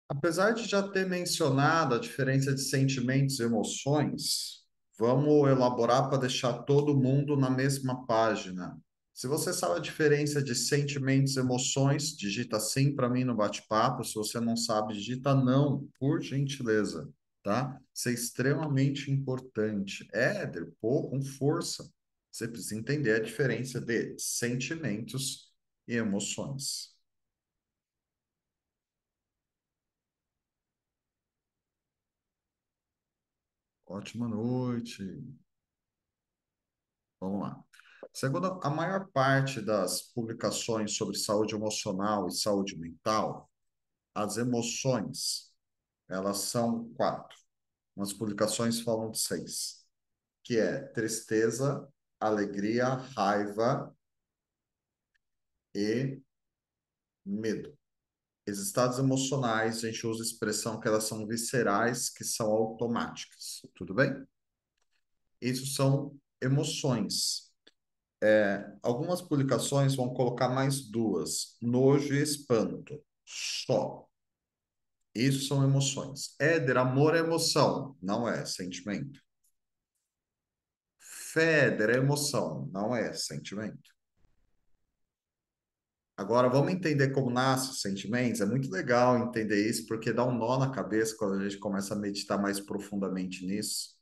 Apesar de já ter mencionado a diferença de sentimentos e emoções, vamos elaborar para deixar todo mundo na mesma página. Se você sabe a diferença de sentimentos e emoções, digita sim para mim no bate-papo. Se você não sabe, digita não, por gentileza, tá? Isso é extremamente importante. Éder, pô, com força. Você precisa entender a diferença de sentimentos e emoções. Ótima noite. Vamos lá. Segundo a maior parte das publicações sobre saúde emocional e saúde mental, as emoções, elas são quatro. Umas publicações falam de seis, que é tristeza, alegria, raiva e medo. Esses estados emocionais, a gente usa a expressão que elas são viscerais, que são automáticas. Tudo bem? Isso são emoções. Algumas publicações vão colocar mais duas: nojo e espanto. Só. Isso são emoções. Éder, amor é emoção, não é sentimento. Féder é emoção, não é sentimento. Agora, vamos entender como nascem os sentimentos? É muito legal entender isso, porque dá um nó na cabeça quando a gente começa a meditar mais profundamente nisso.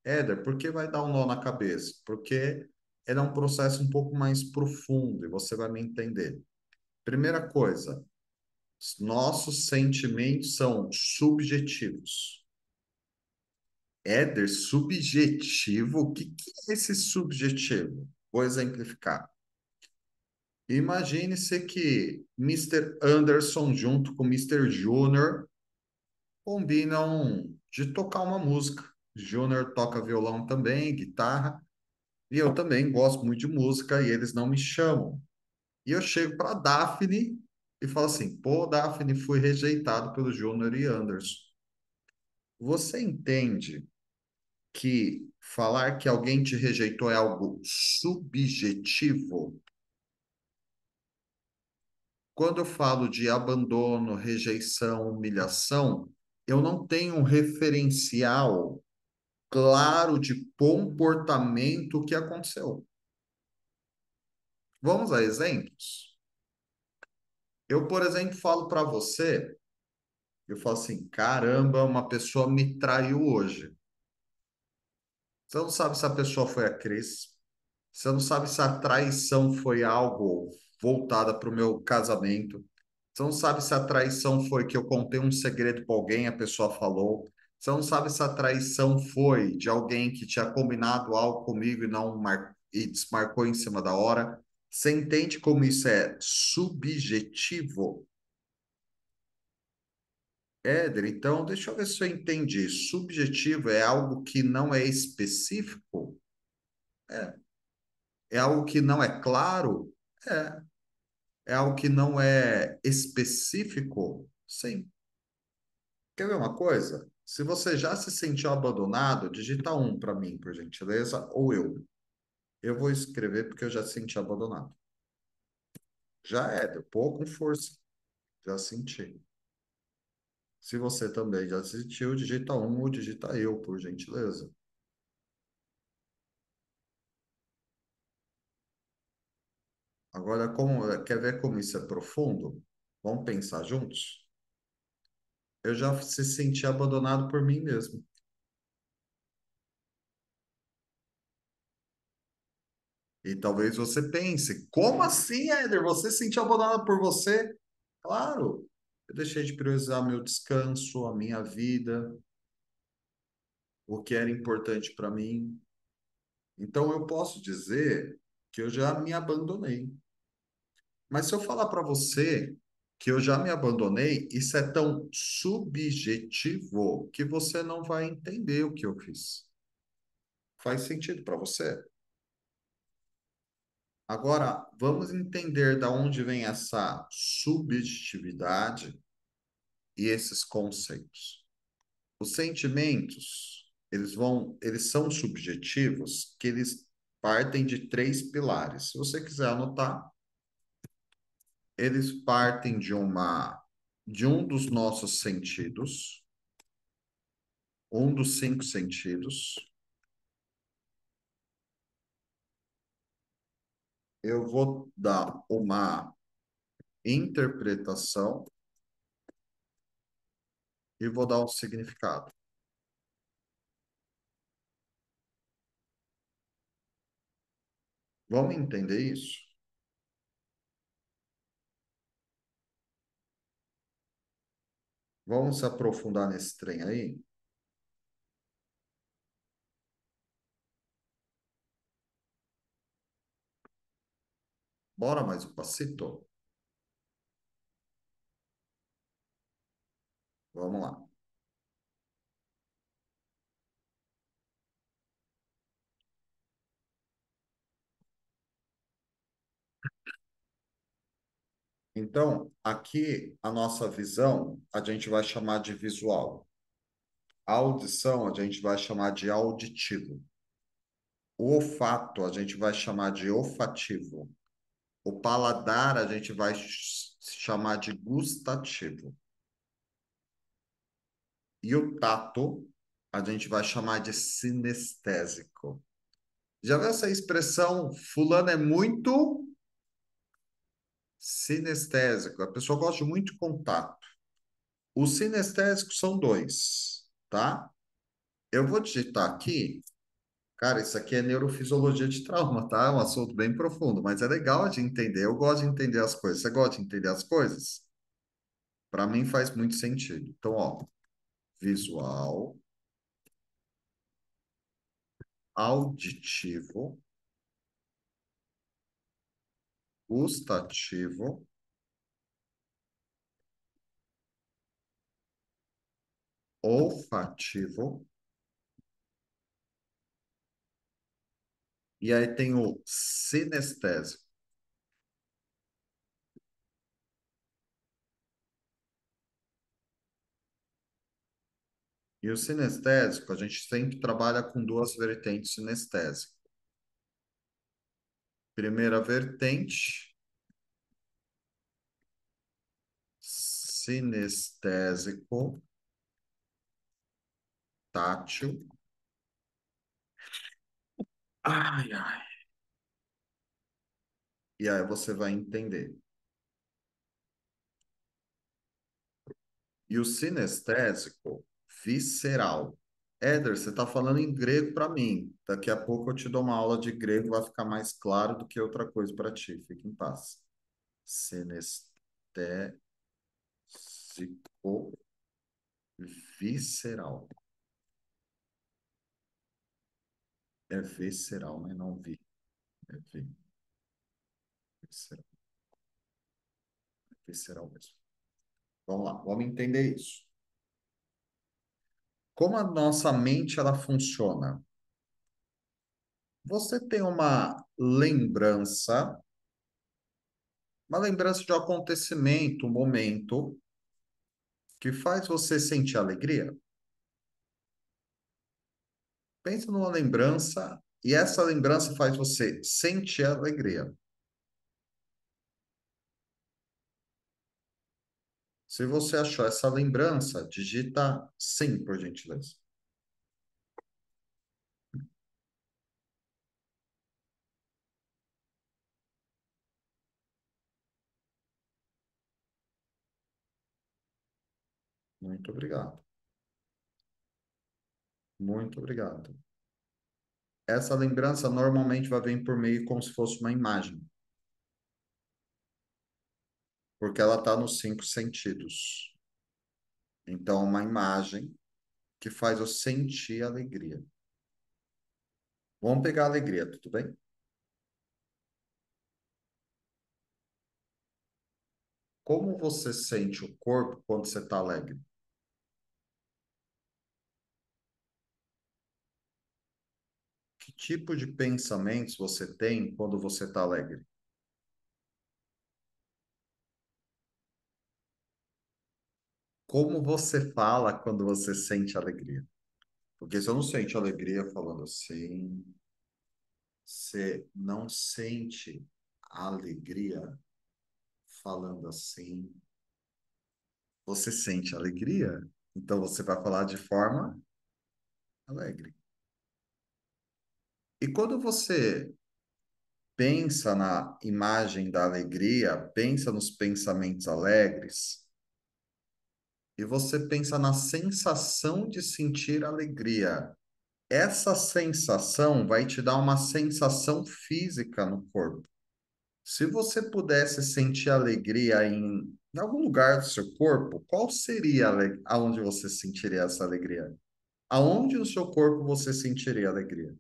Éder, por que vai dar um nó na cabeça? Porque ele é um processo um pouco mais profundo e você vai me entender. Primeira coisa, nossos sentimentos são subjetivos. Éder, subjetivo? O que é esse subjetivo? Vou exemplificar. Imagine-se que Mister Anderson, junto com Mister Júnior, combinam de tocar uma música. Júnior toca violão também, guitarra, e eu também gosto muito de música, e eles não me chamam. E eu chego para Daphne e falo assim: pô, Daphne, fui rejeitado pelo Júnior e Anderson. Você entende que falar que alguém te rejeitou é algo subjetivo? Quando eu falo de abandono, rejeição, humilhação, eu não tenho um referencial claro de comportamento que aconteceu. Vamos a exemplos? Eu, por exemplo, falo para você, eu falo assim, caramba, uma pessoa me traiu hoje. Você não sabe se a pessoa foi a Cris, você não sabe se a traição foi algo voltada para o meu casamento. Você não sabe se a traição foi que eu contei um segredo para alguém, a pessoa falou. Você não sabe se a traição foi de alguém que tinha combinado algo comigo e não e desmarcou em cima da hora. Você entende como isso é subjetivo? Éder, então deixa eu ver se eu entendi. Subjetivo é algo que não é específico? É. É algo que não é claro? É. É algo que não é específico? Sim. Quer ver uma coisa? Se você já se sentiu abandonado, digita um para mim, por gentileza, ou eu. Eu vou escrever porque eu já se senti abandonado. Já é, deu pouco com força. Já senti. Se você também já sentiu, digita um ou digita eu, por gentileza. Agora, quer ver como isso é profundo? Vamos pensar juntos? Eu já se senti abandonado por mim mesmo. E talvez você pense, como assim, Éder? Você se sentiu abandonado por você? Claro, eu deixei de priorizar meu descanso, a minha vida, o que era importante para mim. Então eu posso dizer que eu já me abandonei. Mas se eu falar para você que eu já me abandonei, isso é tão subjetivo que você não vai entender o que eu fiz. Faz sentido para você? Agora, vamos entender da onde vem essa subjetividade e esses conceitos. Os sentimentos, eles são subjetivos, que eles partem de três pilares. Se você quiser anotar, eles partem de uma de um dos nossos sentidos, um dos cinco sentidos, eu vou dar uma interpretação e vou dar um significado. Vamos entender isso? Vamos se aprofundar nesse trem aí? Bora mais um passito? Vamos lá. Então, aqui a nossa visão a gente vai chamar de visual. A audição a gente vai chamar de auditivo. O olfato a gente vai chamar de olfativo. O paladar a gente vai chamar de gustativo. E o tato a gente vai chamar de sinestésico. Já viu essa expressão? Fulano é muito sinestésico. A pessoa gosta de muito contato. Os sinestésicos são dois, tá? Eu vou digitar aqui. Cara, isso aqui é neurofisiologia de trauma, tá? É um assunto bem profundo, mas é legal de entender. Eu gosto de entender as coisas. Você gosta de entender as coisas? Para mim faz muito sentido. Então, ó, visual, auditivo, gustativo, olfativo, e aí tem o sinestésico. E o sinestésico, a gente sempre trabalha com duas vertentes sinestésicas. Primeira vertente, sinestésico, tátil. Ai, ai. E aí você vai entender. E o sinestésico, visceral. Éder, você está falando em grego para mim. Daqui a pouco eu te dou uma aula de grego, vai ficar mais claro do que outra coisa para ti. Fique em paz. Sinestésico, visceral. É visceral, né? Não vi. É visceral, visceral mesmo. Vamos lá, vamos entender isso. Como a nossa mente ela funciona? Você tem uma lembrança de um acontecimento, um momento que faz você sentir alegria? Pensa numa lembrança e essa lembrança faz você sentir alegria. Se você achou essa lembrança, digita sim, por gentileza. Muito obrigado. Muito obrigado. Essa lembrança normalmente vai vir por meio como se fosse uma imagem, porque ela está nos cinco sentidos. Então, uma imagem que faz eu sentir alegria. Vamos pegar a alegria, tudo bem? Como você sente o corpo quando você está alegre? Que tipo de pensamentos você tem quando você está alegre? Como você fala quando você sente alegria? Porque se eu não sente alegria falando assim, você não sente alegria falando assim, Você sente alegria, então você vai falar de forma alegre. E quando você pensa na imagem da alegria, pensa nos pensamentos alegres, e você pensa na sensação de sentir alegria. Essa sensação vai te dar uma sensação física no corpo. Se você pudesse sentir alegria em algum lugar do seu corpo, qual seria aonde você sentiria essa alegria? Aonde no seu corpo você sentiria alegria?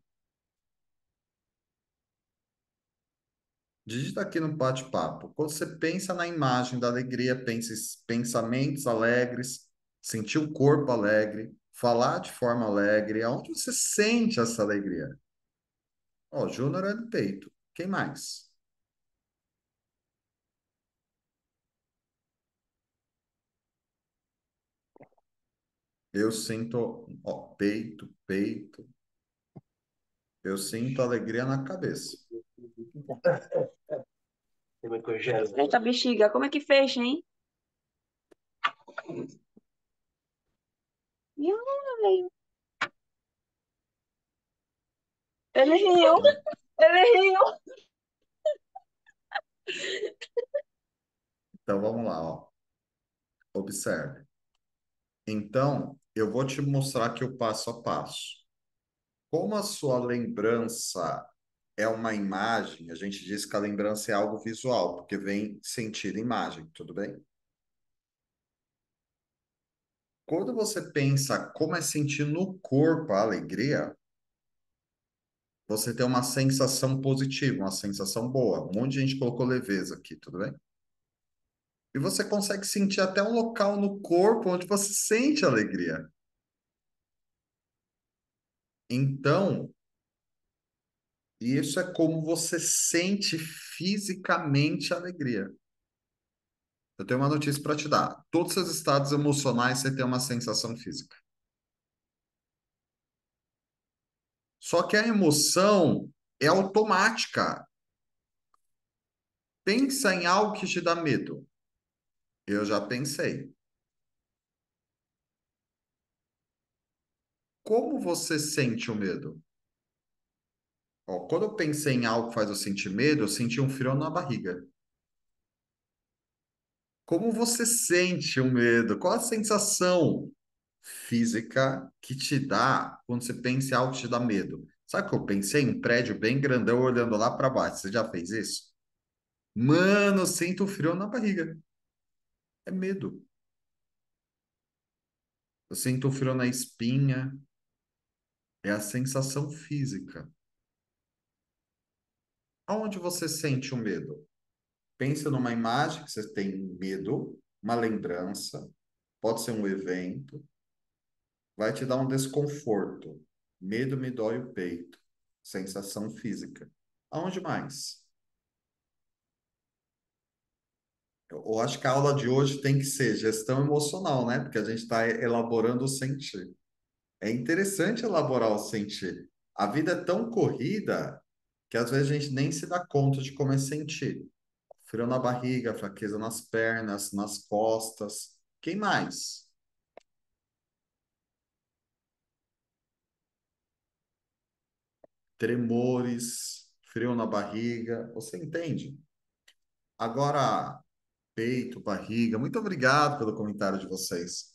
Digita aqui no bate-papo. Quando você pensa na imagem da alegria, pense em pensamentos alegres, sentir o corpo alegre, falar de forma alegre. Aonde você sente essa alegria? Ó, Júnior é do peito. Quem mais? Eu sinto, ó, peito, peito. Eu sinto alegria na cabeça. Eita, bexiga, como é que fez, hein? Ih, velho. Ele riu, Então, ele riu. então vamos lá, ó. Observe. Então, eu vou te mostrar aqui o passo a passo. Como a sua lembrança é uma imagem, a gente diz que a lembrança é algo visual, porque vem sentir imagem, tudo bem? Quando você pensa como é sentir no corpo a alegria, você tem uma sensação positiva, uma sensação boa. Um monte de gente colocou leveza aqui, tudo bem? E você consegue sentir até um local no corpo onde você sente alegria. Então, isso é como você sente fisicamente a alegria. Eu tenho uma notícia para te dar. Todos os seus estados emocionais você tem uma sensação física. Só que a emoção é automática. Pensa em algo que te dá medo. Eu já pensei. Como você sente o medo? Ó, quando eu pensei em algo que faz eu sentir medo, eu senti um frio na barriga. Como você sente o medo? Qual a sensação física que te dá quando você pensa em algo que te dá medo? Sabe o que eu pensei? Um prédio bem grandão olhando lá para baixo. Você já fez isso? Mano, eu sinto frio na barriga. É medo. Eu sinto frio na espinha. É a sensação física. Aonde você sente o medo? Pensa numa imagem que você tem medo, uma lembrança, pode ser um evento, vai te dar um desconforto. Medo me dói o peito. Sensação física. Aonde mais? Eu acho que a aula de hoje tem que ser gestão emocional, né? Porque a gente está elaborando o sentir. É interessante elaborar o sentir. A vida é tão corrida que às vezes a gente nem se dá conta de como é sentir. Frio na barriga, fraqueza nas pernas, nas costas. Quem mais? Tremores, frio na barriga. Você entende? Agora, peito, barriga. Muito obrigado pelo comentário de vocês.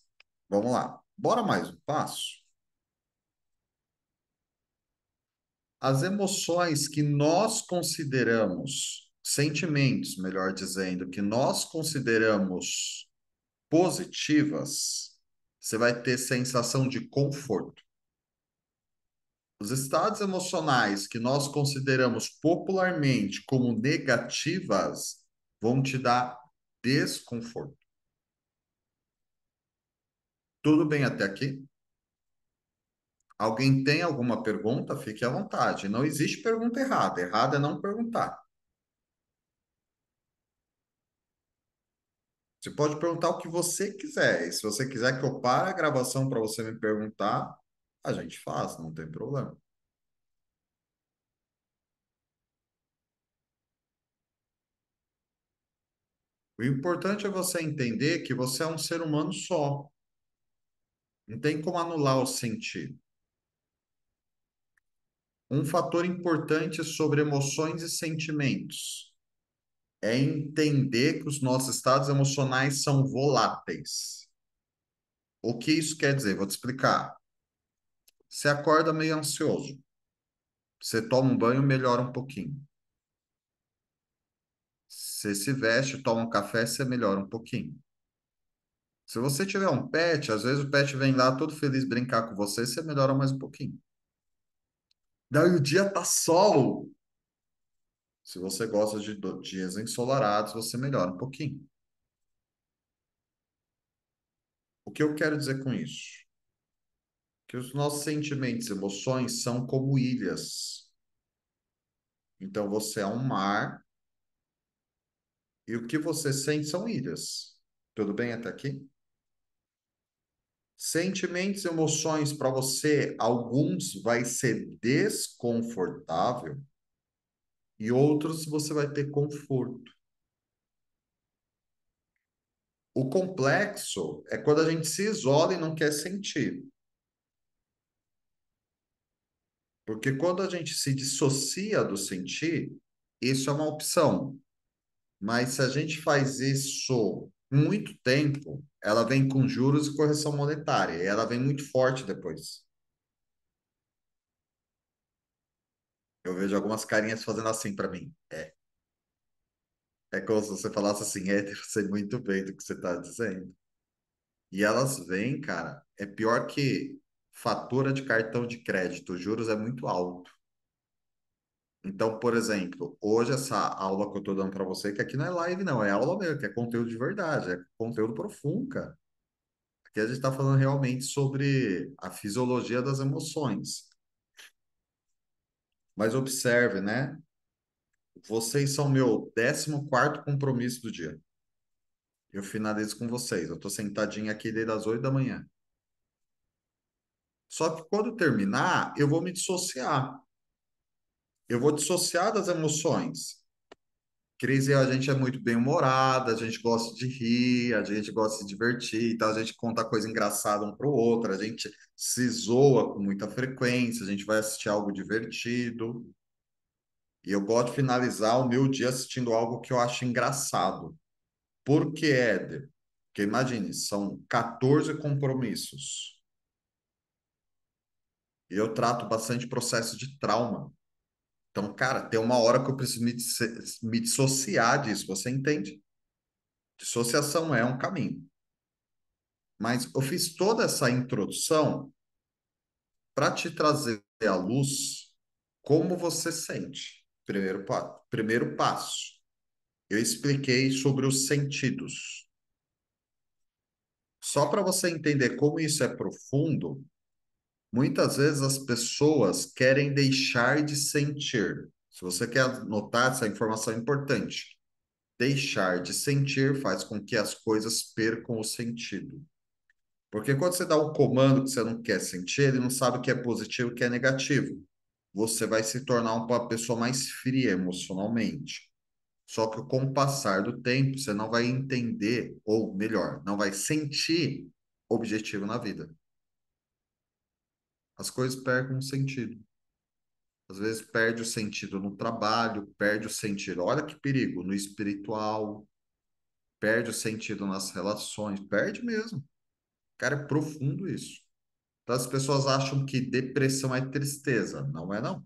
Vamos lá. Bora mais um passo? As emoções que nós consideramos, sentimentos, melhor dizendo, que nós consideramos positivas, você vai ter sensação de conforto. Os estados emocionais que nós consideramos popularmente como negativas vão te dar desconforto. Tudo bem até aqui? Alguém tem alguma pergunta? Fique à vontade. Não existe pergunta errada. Errado é não perguntar. Você pode perguntar o que você quiser. E se você quiser que eu pare a gravação para você me perguntar, a gente faz, não tem problema. O importante é você entender que você é um ser humano só. Não tem como anular o sentir. Um fator importante sobre emoções e sentimentos é entender que os nossos estados emocionais são voláteis. O que isso quer dizer? Vou te explicar. Você acorda meio ansioso. Você toma um banho, melhora um pouquinho. Você se veste, toma um café, você melhora um pouquinho. Se você tiver um pet, às vezes o pet vem lá todo feliz brincar com você, você melhora mais um pouquinho. Daí o dia tá sol. Se você gosta de dias ensolarados, você melhora um pouquinho. O que eu quero dizer com isso? Que os nossos sentimentos e emoções são como ilhas. Então você é um mar e o que você sente são ilhas. Tudo bem até aqui? Sentimentos e emoções para você, alguns vai ser desconfortável e outros você vai ter conforto. O complexo é quando a gente se isola e não quer sentir. Porque quando a gente se dissocia do sentir, isso é uma opção. Mas se a gente faz isso muito tempo, ela vem com juros e correção monetária, e ela vem muito forte depois. Eu vejo algumas carinhas fazendo assim para mim. É como se você falasse assim, eu sei muito bem do que você está dizendo. E elas vêm, cara, é pior que fatura de cartão de crédito, os juros é muito alto. Então, por exemplo, hoje essa aula que eu estou dando para você, que aqui não é live, não, é aula mesmo, que é conteúdo de verdade, é conteúdo profundo, cara. Aqui a gente está falando realmente sobre a fisiologia das emoções. Mas observe, né? Vocês são meu 14º compromisso do dia. Eu finalizo com vocês. Eu estou sentadinho aqui desde as 8 da manhã. Só que quando terminar, eu vou me dissociar. Eu vou dissociar das emoções. Cris e a gente é muito bem-humorada, a gente gosta de rir, a gente gosta de se divertir, então a gente conta coisa engraçada um para o outro, a gente se zoa com muita frequência, a gente vai assistir algo divertido. E eu gosto de finalizar o meu dia assistindo algo que eu acho engraçado. Por que, Éder? Porque imagine, são 14 compromissos. E eu trato bastante processo de trauma. Então, cara, tem uma hora que eu preciso me dissociar disso, você entende? Dissociação é um caminho. Mas eu fiz toda essa introdução para te trazer à luz como você sente. Primeiro passo. Eu expliquei sobre os sentidos. Só para você entender como isso é profundo, muitas vezes as pessoas querem deixar de sentir. Se você quer notar, essa informação é importante. Deixar de sentir faz com que as coisas percam o sentido. Porque quando você dá um comando que você não quer sentir, ele não sabe o que é positivo e o que é negativo. Você vai se tornar uma pessoa mais fria emocionalmente. Só que com o passar do tempo, você não vai entender, ou melhor, não vai sentir objetivo na vida. As coisas perdem o sentido. Às vezes perde o sentido no trabalho, perde o sentido, olha que perigo, no espiritual, perde o sentido nas relações, perde mesmo. Cara, é profundo isso. Então, as pessoas acham que depressão é tristeza. Não é, não.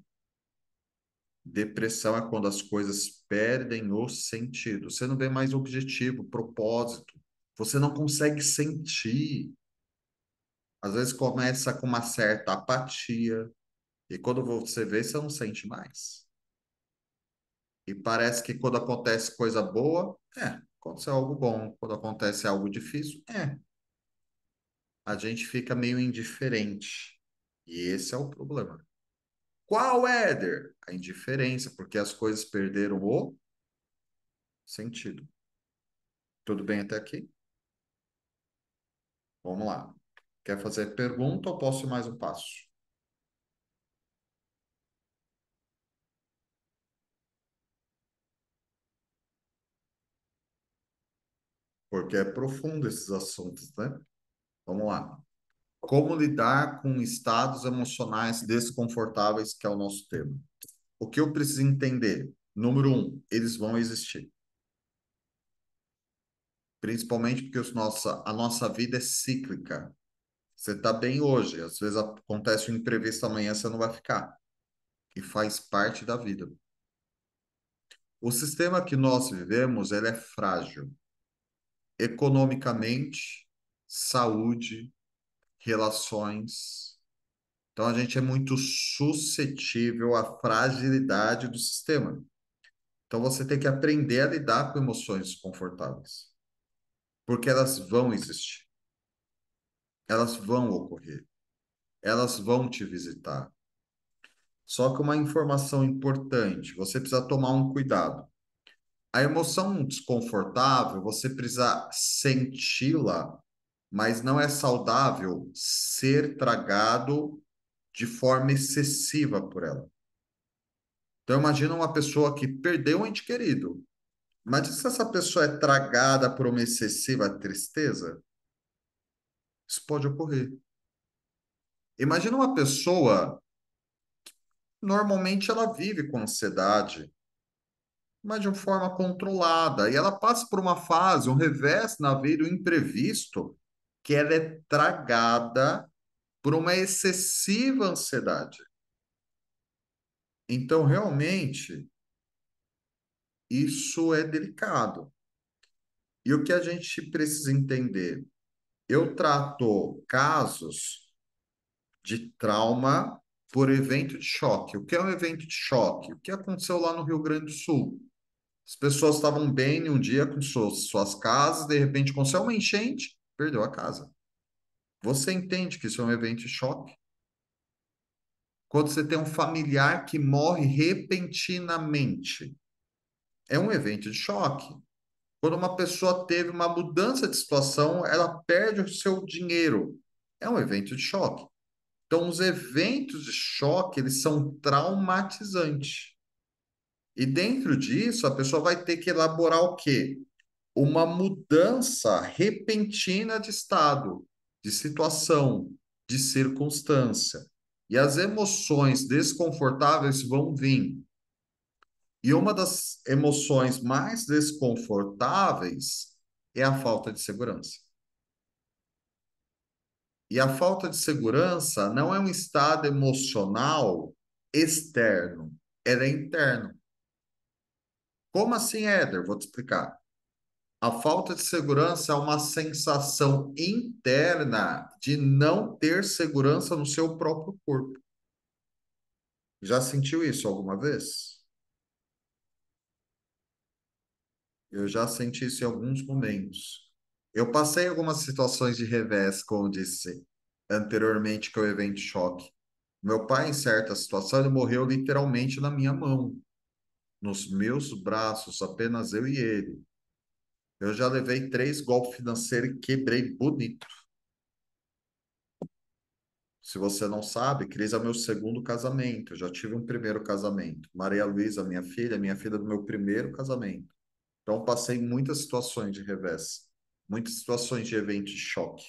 Depressão é quando as coisas perdem o sentido. Você não vê mais objetivo, propósito. Você não consegue sentir. Às vezes começa com uma certa apatia. E quando você vê, você não sente mais. E parece que quando acontece coisa boa, aconteceu algo bom. Quando acontece algo difícil, a gente fica meio indiferente. E esse é o problema. Qual, Éder? A indiferença, porque as coisas perderam o sentido. Tudo bem até aqui? Vamos lá. Quer fazer pergunta ou posso ir mais um passo? porque é profundo esses assuntos, né? Vamos lá. Como lidar com estados emocionais desconfortáveis, que é o nosso tema. O que eu preciso entender? Número um, eles vão existir. Principalmente porque a nossa vida é cíclica. Você está bem hoje, às vezes acontece um imprevisto amanhã, você não vai ficar. E faz parte da vida. O sistema que nós vivemos, ele é frágil. Economicamente, saúde, relações. Então, a gente é muito suscetível à fragilidade do sistema. Então, você tem que aprender a lidar com emoções desconfortáveis, porque elas vão existir, elas vão ocorrer, elas vão te visitar. Só que uma informação importante, você precisa tomar um cuidado. A emoção desconfortável, você precisa senti-la, mas não é saudável ser tragado de forma excessiva por ela. Então, imagina uma pessoa que perdeu um ente querido. Mas se essa pessoa é tragada por uma excessiva tristeza, isso pode ocorrer. Imagina uma pessoa, normalmente ela vive com ansiedade, mas de uma forma controlada, e ela passa por uma fase, um revés na vida, um imprevisto, que ela é tragada por uma excessiva ansiedade. Então, realmente, isso é delicado. E o que a gente precisa entender? Eu trato casos de trauma por evento de choque. O que é um evento de choque? O que aconteceu lá no Rio Grande do Sul? As pessoas estavam bem um dia com suas casas, de repente aconteceu uma enchente, perdeu a casa. Você entende que isso é um evento de choque? Quando você tem um familiar que morre repentinamente, é um evento de choque. Quando uma pessoa teve uma mudança de situação, ela perde o seu dinheiro. É um evento de choque. Então, os eventos de choque, eles são traumatizantes. E dentro disso, a pessoa vai ter que elaborar o quê? Uma mudança repentina de estado, de situação, de circunstância. E as emoções desconfortáveis vão vir. E uma das emoções mais desconfortáveis é a falta de segurança. E a falta de segurança não é um estado emocional externo, ela é interno. Como assim, Éder? Vou te explicar. A falta de segurança é uma sensação interna de não ter segurança no seu próprio corpo. Já sentiu isso alguma vez? Eu já senti isso em alguns momentos. Eu passei algumas situações de revés, como disse anteriormente, que é o evento choque. Meu pai, em certa situação, ele morreu literalmente na minha mão, nos meus braços, apenas eu e ele. Eu já levei 3 golpes financeiros e quebrei bonito. Se você não sabe, Cris é meu segundo casamento. Eu já tive um primeiro casamento. Maria Luísa, minha filha do meu primeiro casamento. Então, passei muitas situações de revés, muitas situações de evento de choque.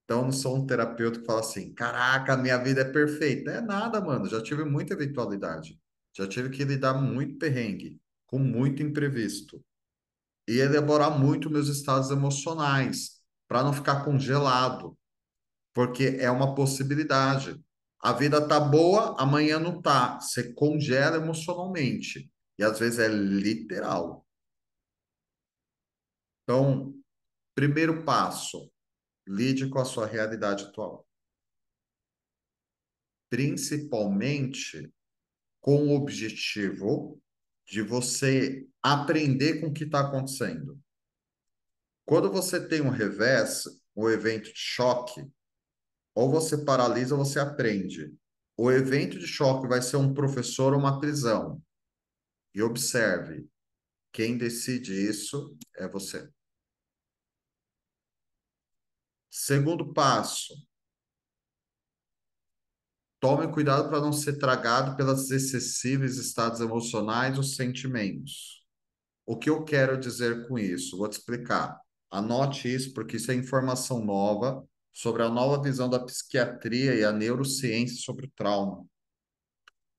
Então, não sou um terapeuta que fala assim: caraca, minha vida é perfeita. É nada, mano. Já tive muita eventualidade. Já tive que lidar muito perrengue, com muito imprevisto. E elaborar muito meus estados emocionais, para não ficar congelado, porque é uma possibilidade. A vida tá boa, amanhã não tá. Você congela emocionalmente. E às vezes é literal. Então, primeiro passo, lide com a sua realidade atual. Principalmente com o objetivo de você aprender com o que está acontecendo. Quando você tem um revés, um evento de choque, ou você paralisa ou você aprende. O evento de choque vai ser um professor ou uma prisão. E observe, quem decide isso é você. Segundo passo, tome cuidado para não ser tragado pelas excessivos estados emocionais ou sentimentos. O que eu quero dizer com isso? Vou te explicar. Anote isso, porque isso é informação nova sobre a nova visão da psiquiatria e a neurociência sobre o trauma.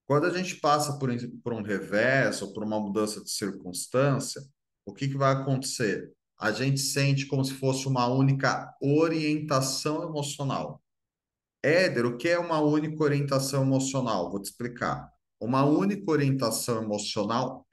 Quando a gente passa por um revés ou por uma mudança de circunstância, o que que vai acontecer? A gente sente como se fosse uma única orientação emocional. Éder, o que é uma única orientação emocional? Vou te explicar. Uma única orientação emocional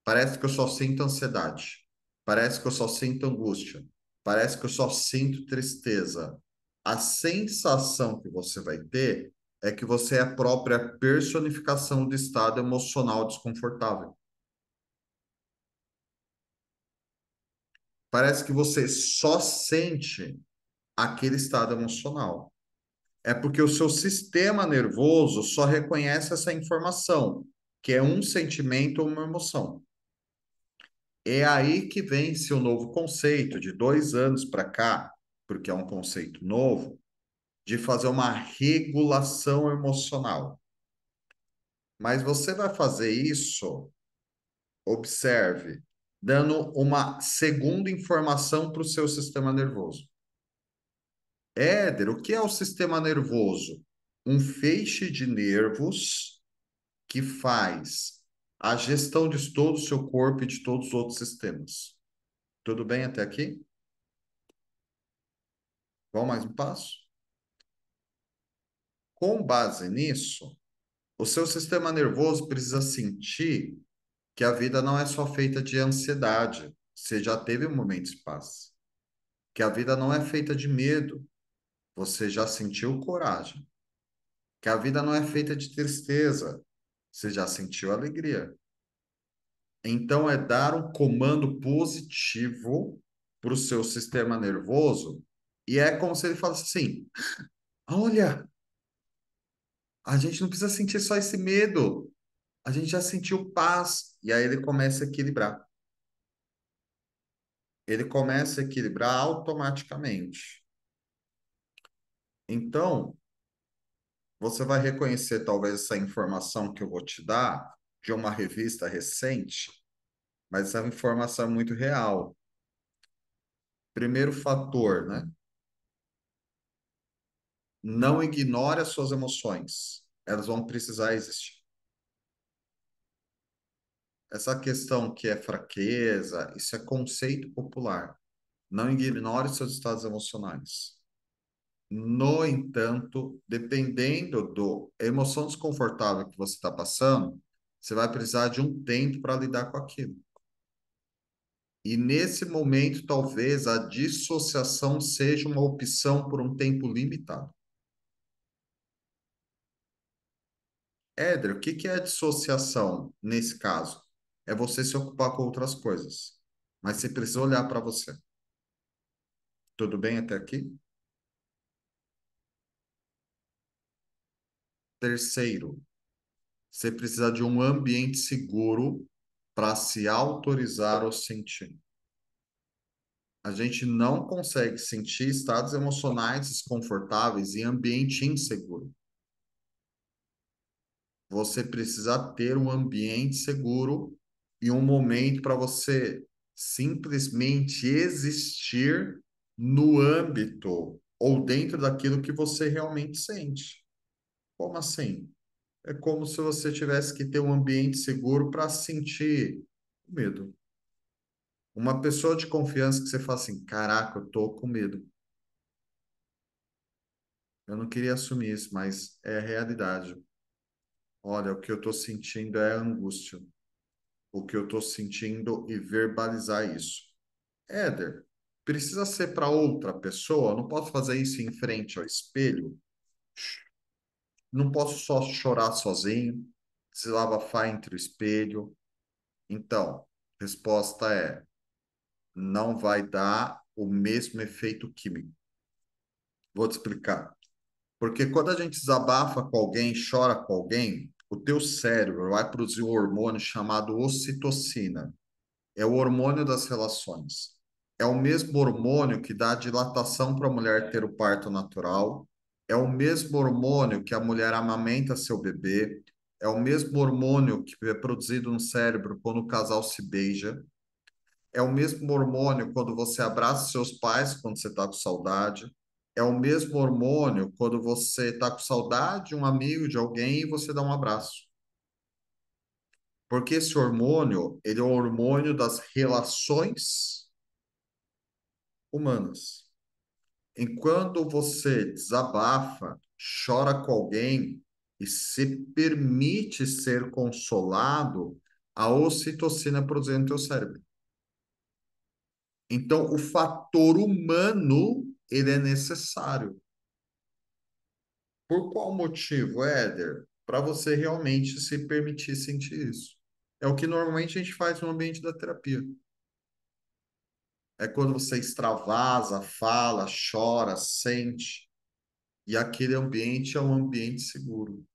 parece que eu só sinto ansiedade, parece que eu só sinto angústia, parece que eu só sinto tristeza. A sensação que você vai ter é que você é a própria personificação do estado emocional desconfortável. Parece que você só sente aquele estado emocional. É porque o seu sistema nervoso só reconhece essa informação, que é um sentimento ou uma emoção. É aí que vem seu novo conceito, de 2 anos para cá, porque é um conceito novo, de fazer uma regulação emocional. Mas você vai fazer isso, observe, dando uma segunda informação para o seu sistema nervoso. Éder, o que é o sistema nervoso? Um feixe de nervos que faz a gestão de todo o seu corpo e de todos os outros sistemas. Tudo bem até aqui? Vamos mais um passo? Com base nisso, o seu sistema nervoso precisa sentir que a vida não é só feita de ansiedade. Você já teve momentos de paz. Que a vida não é feita de medo. Você já sentiu coragem. Que a vida não é feita de tristeza. Você já sentiu alegria. Então, é dar um comando positivo para o seu sistema nervoso, e é como se ele falasse assim: olha, a gente não precisa sentir só esse medo, a gente já sentiu paz. E aí ele começa a equilibrar. Ele começa a equilibrar automaticamente. Então, você vai reconhecer talvez essa informação que eu vou te dar de uma revista recente, mas essa informação é muito real. Primeiro fator, né? Não ignore as suas emoções. Elas vão precisar existir. Essa questão que é fraqueza, isso é conceito popular. Não ignore seus estados emocionais. No entanto, dependendo do emoção desconfortável que você está passando, você vai precisar de um tempo para lidar com aquilo. E nesse momento, talvez a dissociação seja uma opção por um tempo limitado. Éder, o que que é dissociação nesse caso? É você se ocupar com outras coisas. Mas você precisa olhar para você. Tudo bem até aqui? Terceiro, você precisa de um ambiente seguro para se autorizar ou sentir. A gente não consegue sentir estados emocionais desconfortáveis em ambiente inseguro. Você precisa ter um ambiente seguro e um momento para você simplesmente existir no âmbito ou dentro daquilo que você realmente sente. Como assim? É como se você tivesse que ter um ambiente seguro para sentir medo. Uma pessoa de confiança que você fala assim: caraca, eu tô com medo. Eu não queria assumir isso, mas é a realidade. Olha, o que eu estou sentindo é angústia. O que eu estou sentindo e verbalizar isso. Éder, precisa ser para outra pessoa? Eu não posso fazer isso em frente ao espelho? Não posso só chorar sozinho, desabafar entre o espelho? Então, resposta é: não vai dar o mesmo efeito químico. Vou te explicar. Porque quando a gente desabafa com alguém, chora com alguém, o teu cérebro vai produzir um hormônio chamado ocitocina. É o hormônio das relações. É o mesmo hormônio que dá dilatação para a mulher ter o parto natural. É o mesmo hormônio que a mulher amamenta seu bebê. É o mesmo hormônio que é produzido no cérebro quando o casal se beija. É o mesmo hormônio quando você abraça seus pais quando você está com saudade. É o mesmo hormônio quando você está com saudade de um amigo, de alguém, e você dá um abraço. Porque esse hormônio, ele é o hormônio das relações humanas. Enquanto você desabafa, chora com alguém e se permite ser consolado, a ocitocina é produzida no teu cérebro. Então, o fator humano, ele é necessário. Por qual motivo, Éder? Para você realmente se permitir sentir isso. É o que normalmente a gente faz no ambiente da terapia. É quando você extravasa, fala, chora, sente, e aquele ambiente é um ambiente seguro.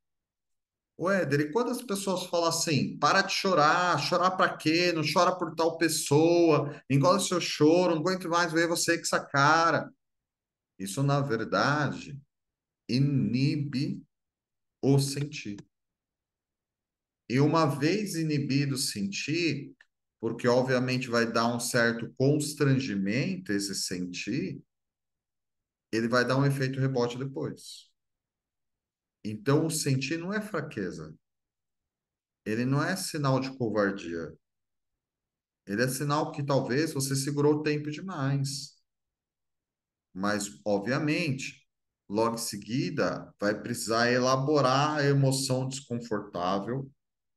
Ô, Éder, e quando as pessoas falam assim, para de chorar, chorar para quê? Não chora por tal pessoa, engole seu choro, não aguento mais ver você com essa cara. Isso, na verdade, inibe o sentir. E uma vez inibido o sentir, porque obviamente vai dar um certo constrangimento esse sentir, ele vai dar um efeito rebote depois. Então, o sentir não é fraqueza, ele não é sinal de covardia, ele é sinal que talvez você segurou o tempo demais. Mas, obviamente, logo em seguida, vai precisar elaborar a emoção desconfortável,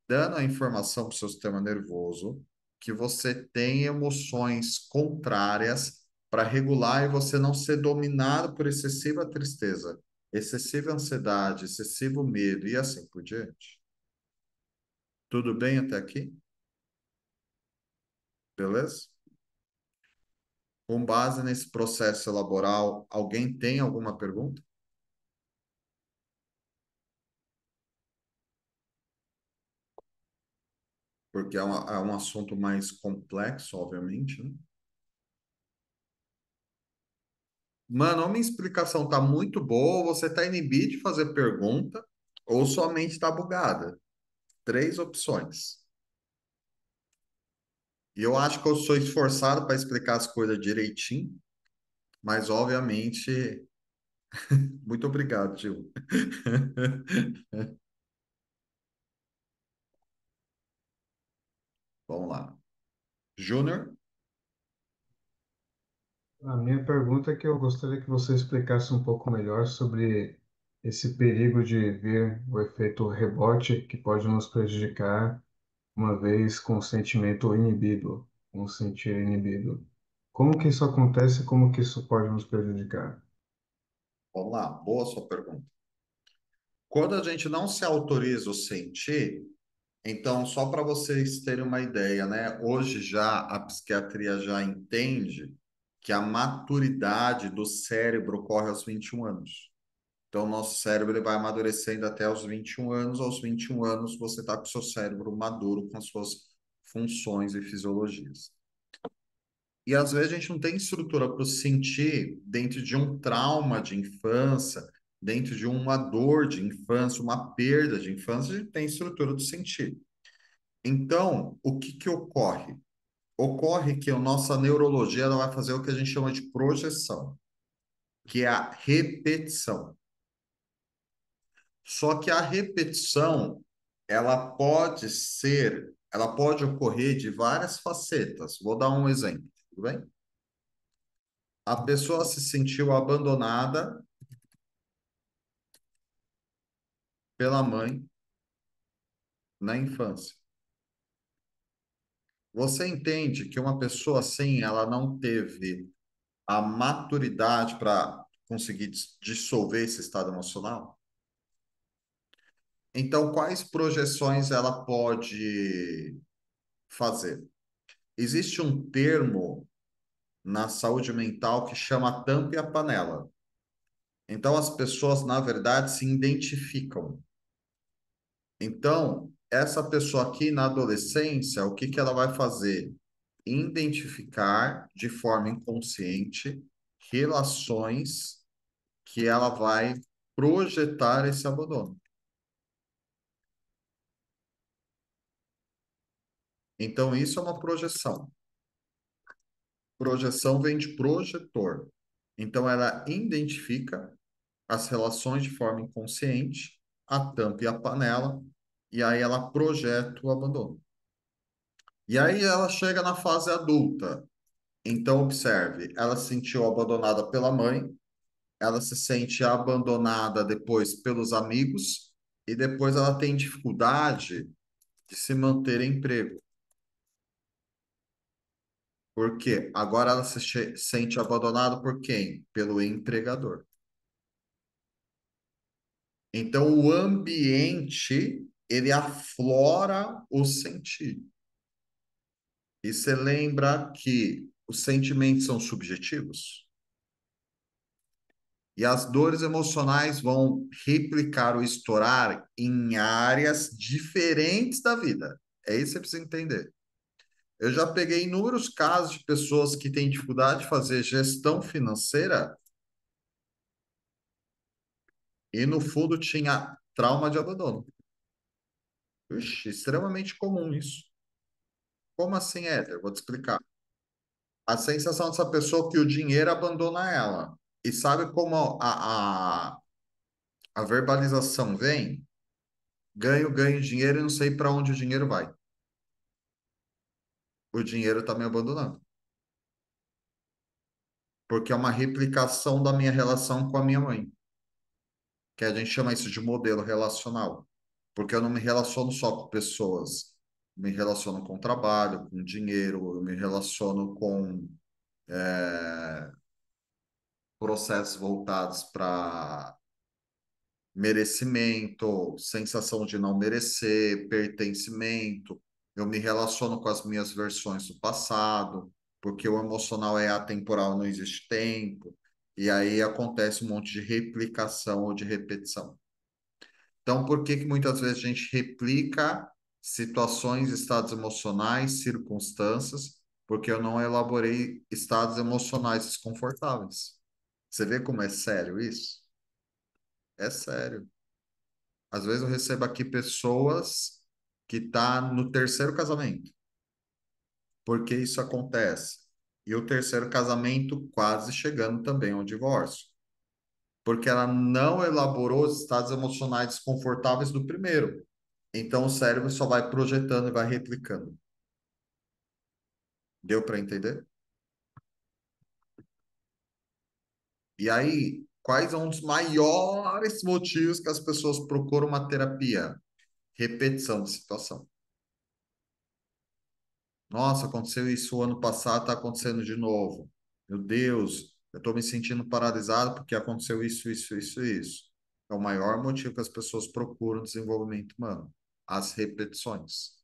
dando a informação para o seu sistema nervoso que você tem emoções contrárias para regular e você não ser dominado por excessiva tristeza, excessiva ansiedade, excessivo medo e assim por diante. Tudo bem até aqui? Beleza? Com base nesse processo laboral, alguém tem alguma pergunta? Porque é um assunto mais complexo, obviamente, né? Mano, ou minha explicação tá muito boa, ou você tá inibido de fazer pergunta, ou sua mente está bugada. Três opções. E eu acho que eu sou esforçado para explicar as coisas direitinho, mas obviamente, muito obrigado, Gil. Vamos lá. Júnior, A minha pergunta é que eu gostaria que você explicasse um pouco melhor sobre esse perigo de ver o efeito rebote que pode nos prejudicar uma vez com o sentimento inibido, com o sentir inibido. Como que isso acontece e como que isso pode nos prejudicar? vamos lá. Boa sua pergunta. Quando a gente não se autoriza o sentir, então, só para vocês terem uma ideia, né? Hoje já a psiquiatria já entende que a maturidade do cérebro ocorre aos 21 anos. Então, o nosso cérebro ele vai amadurecendo até os 21 anos. Aos 21 anos, você está com o seu cérebro maduro com as suas funções e fisiologias. E às vezes a gente não tem estrutura para sentir dentro de um trauma de infância, dentro de uma dor de infância, uma perda de infância, a gente tem estrutura do sentir. Então, o que que ocorre? Ocorre que a nossa neurologia ela vai fazer o que a gente chama de projeção, que é a repetição. Só que a repetição, ela pode ocorrer de várias facetas. Vou dar um exemplo, tudo bem? A pessoa se sentiu abandonada pela mãe na infância. Você entende que uma pessoa assim, ela não teve a maturidade para conseguir dissolver esse estado emocional? Então, quais projeções ela pode fazer? Existe um termo na saúde mental que chama tampa e a panela. Então, as pessoas, na verdade, se identificam. Então, essa pessoa aqui na adolescência, o que que ela vai fazer? Identificar de forma inconsciente relações que ela vai projetar esse abandono. Então, isso é uma projeção. Projeção vem de projetor. Então, ela identifica as relações de forma inconsciente, a tampa e a panela, e aí ela projeta o abandono. E aí ela chega na fase adulta. Então, observe, ela se sentiu abandonada pela mãe, ela se sente abandonada depois pelos amigos, e depois ela tem dificuldade de se manter em emprego. Por quê? Agora ela sente abandonada por quem? Pelo empregador. Então, o ambiente, ele aflora o sentido. E você lembra que os sentimentos são subjetivos? E as dores emocionais vão replicar ou estourar em áreas diferentes da vida. É isso que você precisa entender. Eu já peguei inúmeros casos de pessoas que têm dificuldade de fazer gestão financeira e no fundo tinha trauma de abandono. Ixi, extremamente comum isso. Como assim, Éder? Vou te explicar. A sensação dessa pessoa é que o dinheiro abandona ela. E sabe como a verbalização vem? Ganho, ganho dinheiro e não sei para onde o dinheiro vai. O dinheiro está me abandonando. Porque é uma replicação da minha relação com a minha mãe. Que a gente chama isso de modelo relacional. Porque eu não me relaciono só com pessoas. Me relaciono com trabalho, com dinheiro, eu me relaciono com processos voltados para merecimento, sensação de não merecer, pertencimento. Eu me relaciono com as minhas versões do passado, porque o emocional é atemporal, não existe tempo. E aí acontece um monte de replicação ou de repetição. Então, por que que muitas vezes a gente replica situações, estados emocionais, circunstâncias? Porque eu não elaborei estados emocionais desconfortáveis. Você vê como é sério isso? É sério. Às vezes eu recebo aqui pessoas que estão no terceiro casamento. Por que isso acontece? E o terceiro casamento quase chegando também ao divórcio. Porque ela não elaborou os estados emocionais desconfortáveis do primeiro. Então o cérebro só vai projetando e vai replicando. Deu para entender? E aí, quais são os maiores motivos que as pessoas procuram uma terapia? Repetição de situação. Nossa, aconteceu isso o ano passado, está acontecendo de novo. Meu Deus, eu estou me sentindo paralisado porque aconteceu isso, isso, isso, isso. É o maior motivo que as pessoas procuram desenvolvimento humano, as repetições.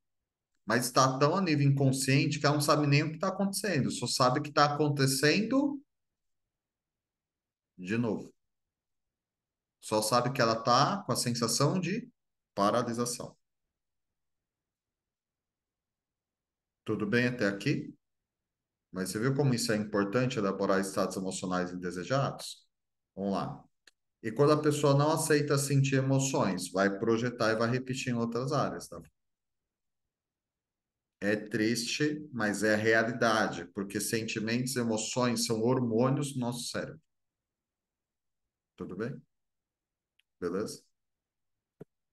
Mas está tão a nível inconsciente que ela não sabe nem o que está acontecendo, só sabe que está acontecendo de novo. Só sabe que ela está com a sensação de paralisação. Tudo bem até aqui? Mas você viu como isso é importante elaborar estados emocionais indesejados? Vamos lá. E quando a pessoa não aceita sentir emoções, vai projetar e vai repetir em outras áreas, tá? É triste, mas é a realidade, porque sentimentos e emoções são hormônios do nosso cérebro. Tudo bem? Beleza?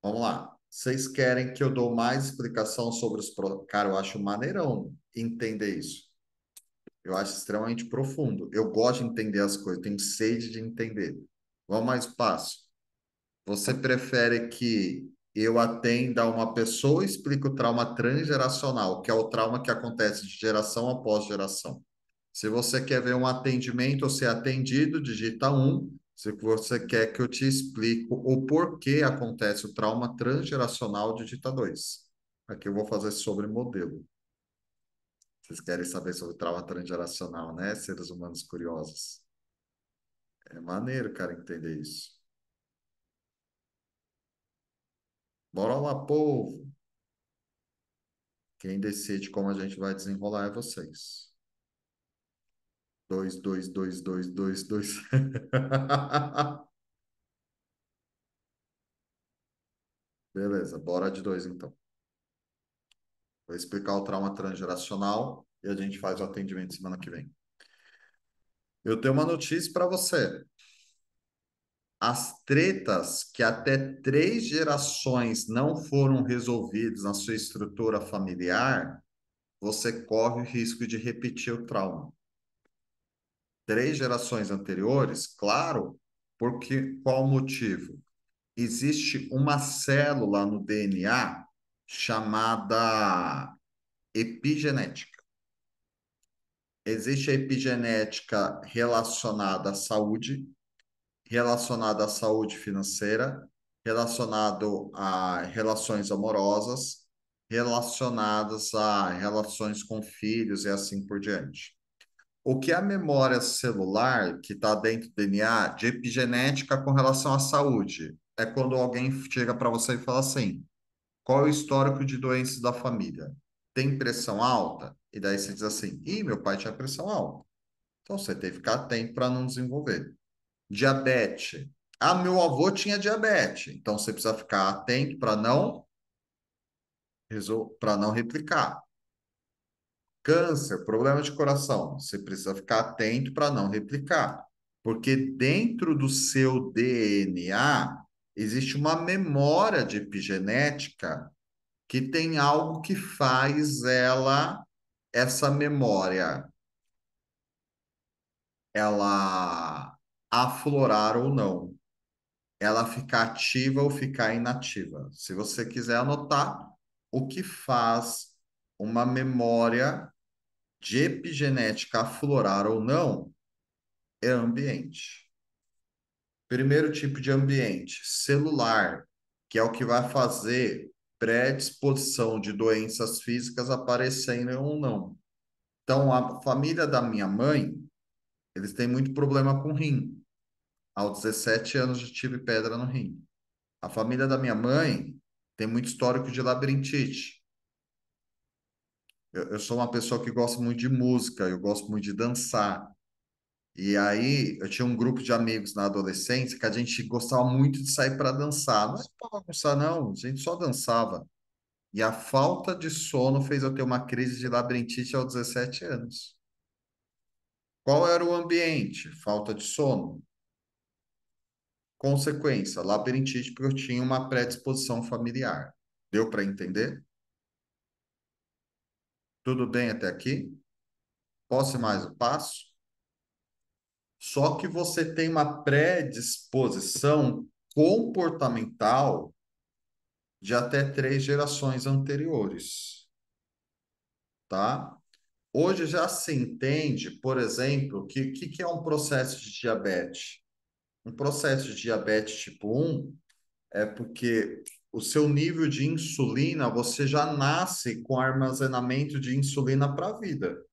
Vamos lá. Vocês querem que eu dou mais explicação sobre os... Cara, eu acho maneirão entender isso. Eu acho extremamente profundo. Eu gosto de entender as coisas, tenho sede de entender. Vamos mais um passo. Você prefere que eu atenda uma pessoa e explique o trauma transgeracional, que é o trauma que acontece de geração após geração? Se você quer ver um atendimento ou ser atendido, digita um. Se você quer que eu te explique o porquê acontece o trauma transgeracional, digita 2. Aqui eu vou fazer sobre modelo. Vocês querem saber sobre trauma transgeracional, né, seres humanos curiosos? É maneiro, cara, entender isso. Bora lá, povo! Quem decide como a gente vai desenrolar é vocês. Dois, dois, dois, dois, dois, dois. Beleza, bora de dois então. Vou explicar o trauma transgeracional e a gente faz o atendimento semana que vem. Eu tenho uma notícia para você. As tretas que até 3 gerações não foram resolvidas na sua estrutura familiar, você corre o risco de repetir o trauma. 3 gerações anteriores, claro, porque qual o motivo? Existe uma célula no DNA chamada epigenética. Existe a epigenética relacionada à saúde financeira, relacionado a relações amorosas, relacionadas a relações com filhos e assim por diante. O que é a memória celular, que está dentro do DNA, de epigenética com relação à saúde? É quando alguém chega para você e fala assim: qual é o histórico de doenças da família? Tem pressão alta? E daí você diz assim: ih, meu pai tinha pressão alta. Então você tem que ficar atento para não desenvolver. Diabetes. Ah, meu avô tinha diabetes. Então você precisa ficar atento para não replicar. Câncer, problema de coração. Você precisa ficar atento para não replicar. Porque dentro do seu DNA existe uma memória de epigenética que tem algo que faz essa memória, ela aflorar ou não, ela ficar ativa ou ficar inativa. Se você quiser anotar, o que faz uma memória de epigenética aflorar ou não é ambiente. Primeiro tipo de ambiente, celular, que é o que vai fazer predisposição de doenças físicas aparecerem ou não. Então, a família da minha mãe, eles têm muito problema com rim. Aos 17 anos eu tive pedra no rim. A família da minha mãe tem muito histórico de labirintite. Eu sou uma pessoa que gosta muito de música, eu gosto muito de dançar. E aí, eu tinha um grupo de amigos na adolescência que a gente gostava muito de sair para dançar. Não é para bagunçar, não, a gente só dançava. E a falta de sono fez eu ter uma crise de labirintite aos 17 anos. Qual era o ambiente? Falta de sono. Consequência, labirintite, porque eu tinha uma predisposição familiar. Deu para entender? Tudo bem até aqui? Posso ir mais um passo? Só que você tem uma predisposição comportamental de até 3 gerações anteriores, tá? Hoje já se entende, por exemplo, que é um processo de diabetes. Um processo de diabetes tipo 1 é porque o seu nível de insulina, você já nasce com armazenamento de insulina para a vida.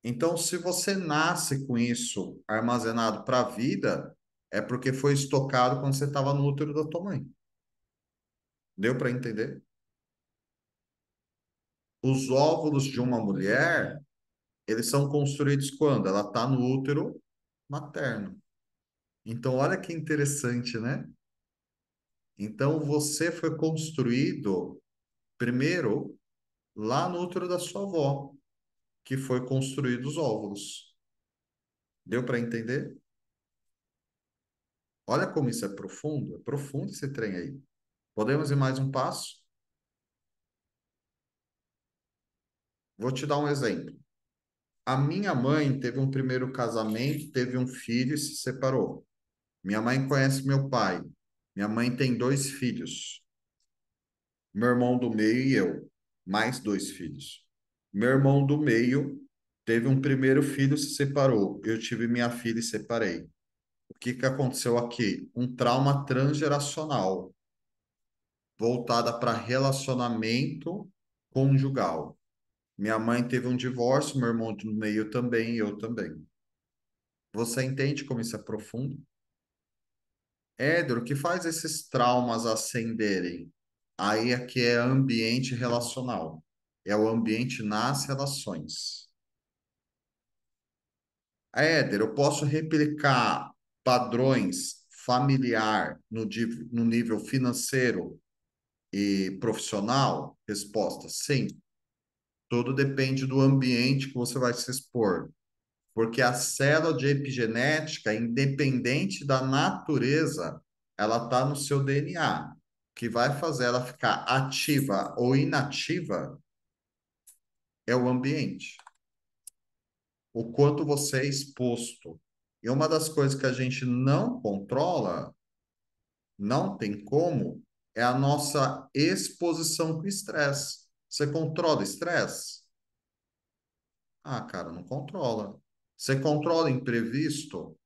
Então, se você nasce com isso armazenado para a vida, é porque foi estocado quando você estava no útero da tua mãe. Deu para entender? Os óvulos de uma mulher, eles são construídos quando? Ela está no útero materno. Então, olha que interessante, né? Então, você foi construído primeiro lá no útero da sua avó, que foi construído os óvulos. Deu para entender? Olha como isso é profundo esse trem aí. Podemos ir mais um passo? Vou te dar um exemplo. A minha mãe teve um primeiro casamento, teve um filho e se separou. Minha mãe conhece meu pai. Minha mãe tem 2 filhos. Meu irmão do meio e eu, mais 2 filhos. Meu irmão do meio teve um primeiro filho, se separou. Eu tive minha filha e separei. O que que aconteceu aqui? Um trauma transgeracional, voltada para relacionamento conjugal. Minha mãe teve um divórcio, meu irmão do meio também, e eu também. Você entende como isso é profundo? Éder, o que faz esses traumas ascenderem? Aí aqui é ambiente relacional. É o ambiente nas relações. Éder, eu posso replicar padrões familiar no nível financeiro e profissional? Resposta: sim. Tudo depende do ambiente que você vai se expor. Porque a célula de epigenética, independente da natureza, ela está no seu DNA. O que vai fazer ela ficar ativa ou inativa é o ambiente, o quanto você é exposto. E uma das coisas que a gente não controla, não tem como, é a nossa exposição com o estresse. Você controla o estresse? Ah, cara, não controla. Você controla imprevisto?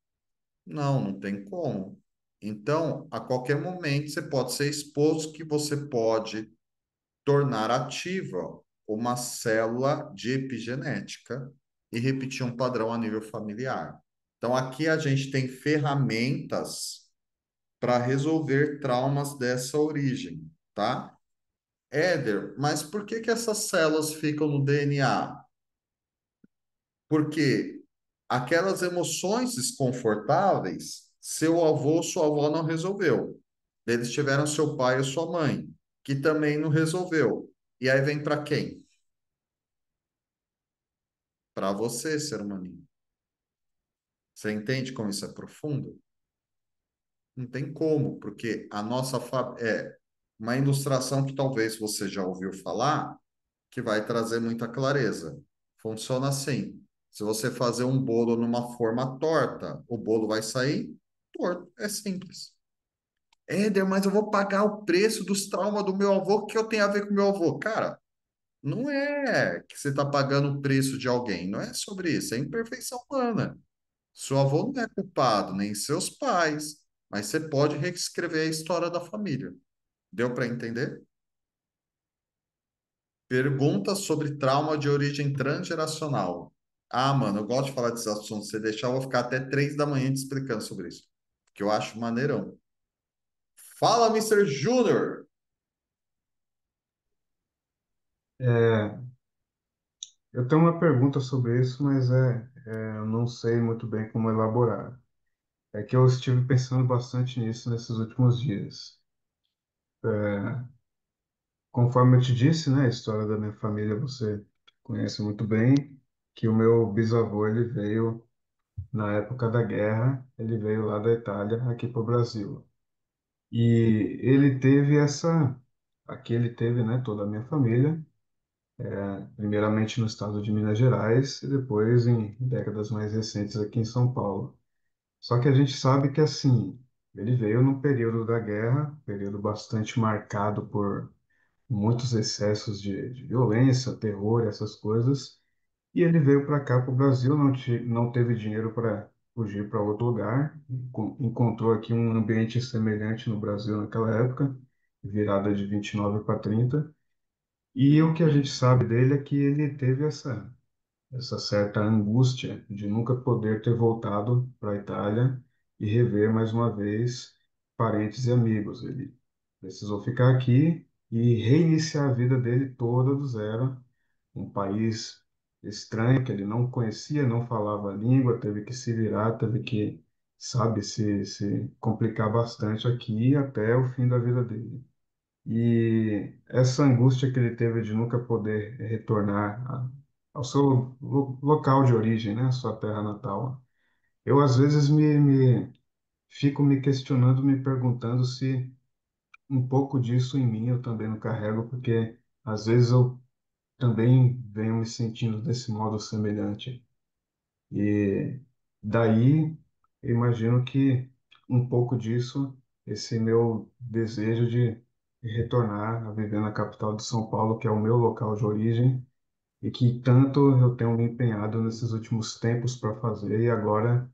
Não, não tem como. Então, a qualquer momento, você pode ser exposto que você pode tornar ativa uma célula de epigenética e repetir um padrão a nível familiar. Então, aqui a gente tem ferramentas para resolver traumas dessa origem, tá? Éder, mas por que que essas células ficam no DNA? Porque aquelas emoções desconfortáveis, seu avô, sua avó não resolveu. Eles tiveram seu pai ou sua mãe, que também não resolveu. E aí vem para quem? Para você, ser humaninho. Você entende como isso é profundo? Não tem como, porque a nossa é uma ilustração que talvez você já ouviu falar, que vai trazer muita clareza. Funciona assim. Se você fazer um bolo numa forma torta, o bolo vai sair torto. É simples. Éder, mas eu vou pagar o preço dos traumas do meu avô, o que eu tenho a ver com meu avô? Cara, não é que você está pagando o preço de alguém, não é sobre isso, é imperfeição humana. Seu avô não é culpado, nem seus pais, mas você pode reescrever a história da família. Deu para entender? Perguntas sobre trauma de origem transgeracional. Ah, mano, eu gosto de falar desses assuntos. Se deixar, eu vou ficar até 3 da manhã te explicando sobre isso, que eu acho maneirão. Fala, Mister Júnior! É, eu tenho uma pergunta sobre isso, mas eu não sei muito bem como elaborar. É que eu estive pensando bastante nisso nesses últimos dias. Conforme eu te disse, né, a história da minha família você conhece muito bem, que o meu bisavô ele veio na época da guerra, ele veio lá da Itália aqui para o Brasil. E ele teve aqui ele teve, né, toda a minha família, primeiramente no estado de Minas Gerais e depois em décadas mais recentes aqui em São Paulo. Só que a gente sabe que assim, ele veio no período da guerra, período bastante marcado por muitos excessos de violência, terror, essas coisas. E ele veio para cá, para o Brasil, não teve dinheiro para fugir para outro lugar, encontrou aqui um ambiente semelhante no Brasil naquela época, virada de 29 para 30. E o que a gente sabe dele é que ele teve essa certa angústia de nunca poder ter voltado para a Itália e rever mais uma vez parentes e amigos. Ele precisou ficar aqui e reiniciar a vida dele toda do zero, um país estranho que ele não conhecia, não falava a língua, teve que se virar, teve que, sabe, se complicar bastante aqui até o fim da vida dele. E essa angústia que ele teve de nunca poder retornar ao seu local de origem, né, a sua terra natal. Eu às vezes fico me questionando, me perguntando se um pouco disso em mim eu também não carrego, porque às vezes eu também venho me sentindo desse modo semelhante. E daí, eu imagino que um pouco disso, esse meu desejo de retornar a viver na capital de São Paulo, que é o meu local de origem, e que tanto eu tenho me empenhado nesses últimos tempos para fazer, e agora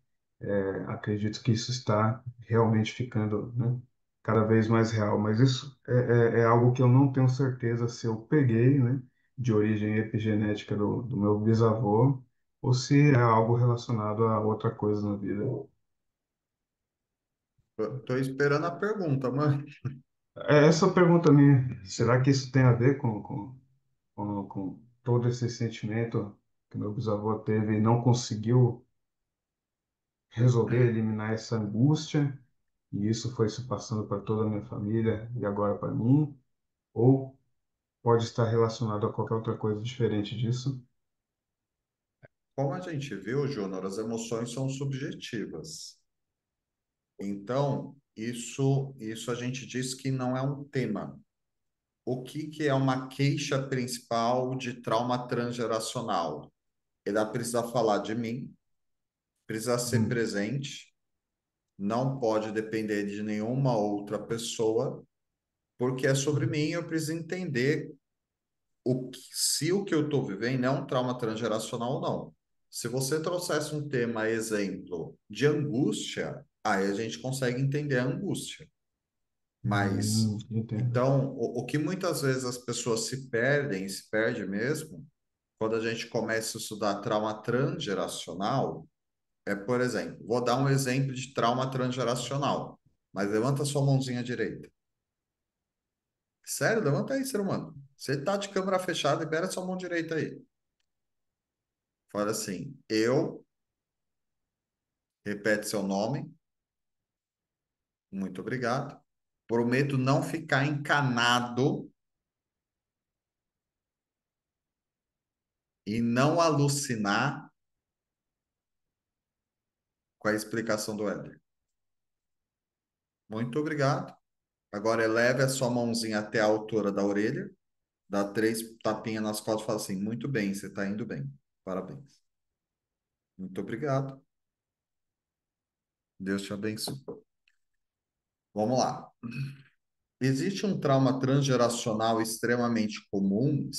acredito que isso está realmente ficando, né, cada vez mais real. Mas isso é algo que eu não tenho certeza se eu peguei, né, de origem epigenética do meu bisavô, ou se é algo relacionado a outra coisa na vida. Tô esperando a pergunta, mano. É essa pergunta minha, será que isso tem a ver com todo esse sentimento que meu bisavô teve e não conseguiu resolver eliminar essa angústia? E isso foi se passando para toda a minha família e agora para mim, ou pode estar relacionado a qualquer outra coisa diferente disso. Como a gente viu, Júnior, as emoções são subjetivas. Então, isso a gente diz que não é um tema. O que que é uma queixa principal de trauma transgeracional? Ele precisa falar de mim, precisa ser Hum, presente, não pode depender de nenhuma outra pessoa, porque é sobre mim, eu preciso entender se o que eu estou vivendo é um trauma transgeracional ou não. Se você trouxesse um tema, exemplo, de angústia, aí a gente consegue entender a angústia. Mas, entendo. então, o que muitas vezes as pessoas se perdem, se perde mesmo, quando a gente começa a estudar trauma transgeracional, é, por exemplo, vou dar um exemplo de trauma transgeracional, mas levanta sua mãozinha direita. Sério, levanta aí, ser humano. Você está de câmera fechada, libera sua mão direita aí. Fala assim, eu, repete seu nome, muito obrigado. Prometo não ficar encanado e não alucinar com a explicação do Éder. Muito obrigado. Agora eleve a sua mãozinha até a altura da orelha, dá 3 tapinhas nas costas e fala assim: muito bem, você está indo bem. Parabéns. Muito obrigado. Deus te abençoe. Vamos lá. Existe um trauma transgeracional extremamente comum,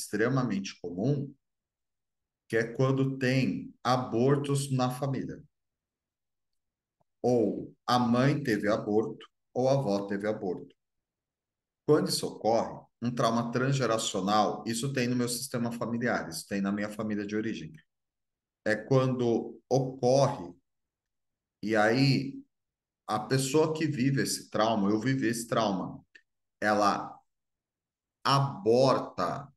que é quando tem abortos na família. Ou a mãe teve aborto, ou a avó teve aborto. Quando isso ocorre, um trauma transgeracional, isso tem no meu sistema familiar, isso tem na minha família de origem. É quando ocorre, e aí a pessoa que vive esse trauma, eu vivi esse trauma, ela aborta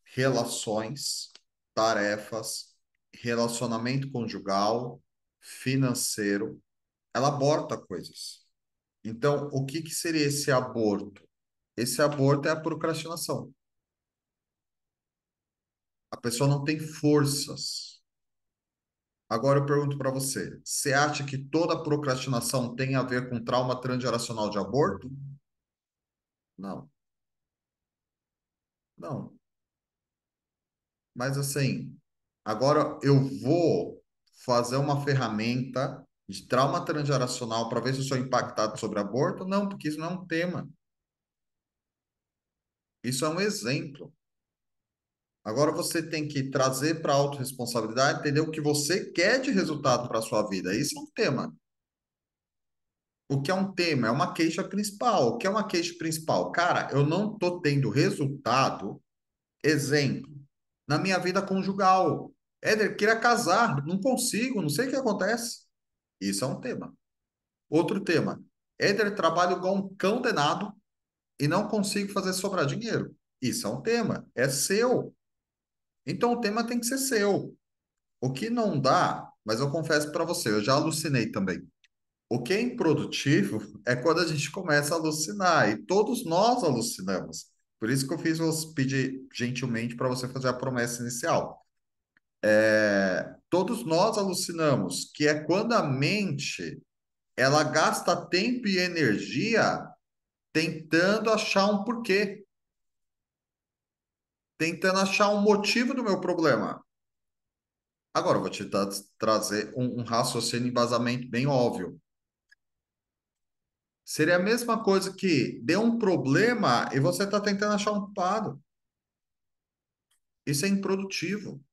relações, tarefas, relacionamento conjugal, financeiro, ela aborta coisas. Então, o que que seria esse aborto? Esse aborto é a procrastinação. A pessoa não tem forças. Agora eu pergunto para você: você acha que toda procrastinação tem a ver com trauma transgeracional de aborto? Não, não. Mas assim, agora eu vou fazer uma ferramenta de trauma transgeracional para ver se eu sou impactado sobre aborto? Não, porque isso não é um tema. Isso é um exemplo. Agora você tem que trazer para a autorresponsabilidade, entender o que você quer de resultado para a sua vida. Isso é um tema. O que é um tema? É uma queixa principal. O que é uma queixa principal? Cara, eu não estou tendo resultado, exemplo, na minha vida conjugal. Éder, queria casar, não consigo, não sei o que acontece. Isso é um tema. Outro tema. Éder, trabalho igual um cão danado e não consigo fazer sobrar dinheiro. Isso é um tema. É seu. Então o tema tem que ser seu. O que não dá, mas eu confesso para você, eu já alucinei também. O que é improdutivo é quando a gente começa a alucinar, e todos nós alucinamos. Por isso que eu pedi gentilmente para você fazer a promessa inicial. Todos nós alucinamos, que é quando a mente ela gasta tempo e energia tentando achar um porquê, tentando achar um motivo do meu problema. Agora, eu vou te trazer um raciocínio e embasamento bem óbvio. Seria a mesma coisa que deu um problema e você está tentando achar um culpado. Isso é improdutivo.